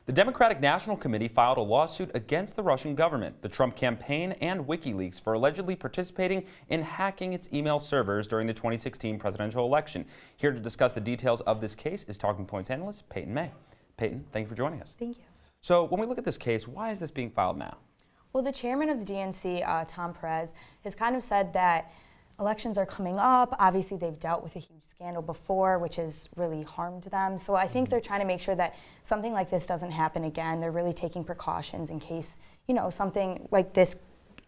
The Democratic National Committee filed a lawsuit against the Russian government, the Trump campaign, and WikiLeaks for allegedly participating in hacking its email servers during the 2016 presidential election. Here to discuss the details of this case is Talking Points analyst Payton May. Payton, thank you for joining us. Thank you. So when we look at this case, why is this being filed now? Well, the chairman of the DNC, Tom Perez, has kind of said that elections are coming up. Obviously, they've dealt with a huge scandal before, which has really harmed them. So I think they're trying to make sure that something like this doesn't happen again. They're really taking precautions in case, something like this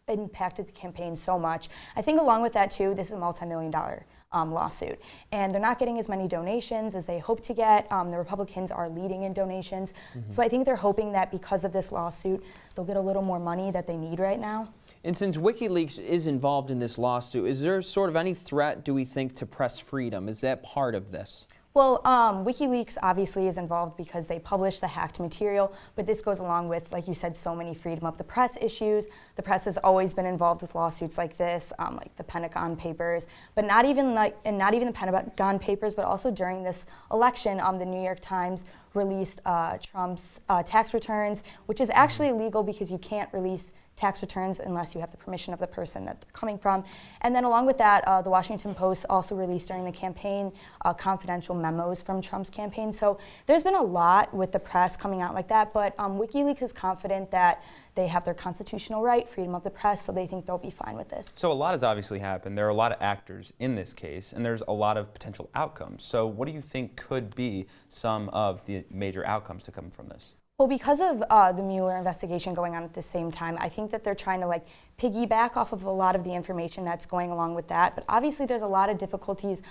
impacted the campaign so much. I think along with that, too, this is a multi-million-dollar lawsuit. And they're not getting as many donations as they hope to get. The Republicans are leading in donations. So I think they're hoping that because of this lawsuit, they'll get a little more money that they need right now. And since WikiLeaks is involved in this lawsuit, is there sort of any threat, do we think, to press freedom? Is that part of this? Well, WikiLeaks obviously is involved because they published the hacked material, but this goes along with, like you said, so many freedom of the press issues. The press has always been involved with lawsuits like this, like the Pentagon Papers, but not even the Pentagon Papers, but also during this election, the New York Times released Trump's tax returns, which is actually illegal because you can't release tax returns unless you have the permission of the person that they're coming from. And then along with that, the Washington Post also released during the campaign confidential memos from Trump's campaign. So there's been a lot with the press coming out like that, but WikiLeaks is confident that they have their constitutional right, freedom of the press, so they think they'll be fine with this. So a lot has obviously happened. There are a lot of actors in this case, and there's a lot of potential outcomes. So what do you think could be some of the major outcomes to come from this? Well, because of the Mueller investigation going on at the same time, I think that they're trying to piggyback off of a lot of the information that's going along with that. But obviously there's a lot of difficulties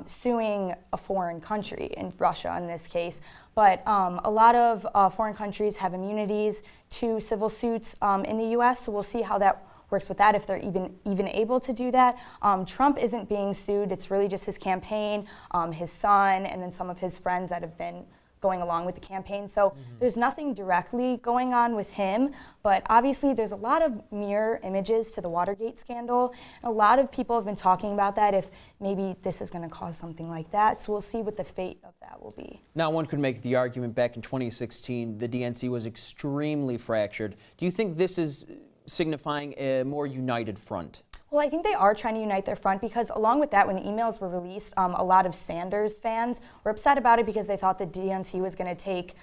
suing a foreign country, in Russia in this case. But a lot of foreign countries have immunities to civil suits in the U.S., so we'll see how that works with that, if they're even able to do that. Trump isn't being sued. It's really just his campaign, his son, and then some of his friends that have been going along with the campaign. So there's nothing directly going on with him, but obviously there's a lot of mirror images to the Watergate scandal. A lot of people have been talking about that, if maybe this is going to cause something like that. So we'll see what the fate of that will be. Now, one could make the argument back in 2016, the DNC was extremely fractured. Do you think this is signifying a more united front? Well, I think they are trying to unite their front because along with that, when the emails were released, a lot of Sanders fans were upset about it because they thought the DNC was going to take,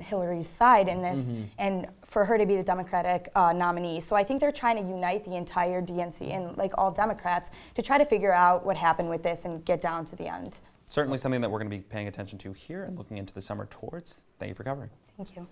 Hillary's side in this and for her to be the Democratic nominee. So I think they're trying to unite the entire DNC and all Democrats to try to figure out what happened with this and get down to the end. Certainly something that we're going to be paying attention to here and looking into the summer towards. Thank you for covering. Thank you.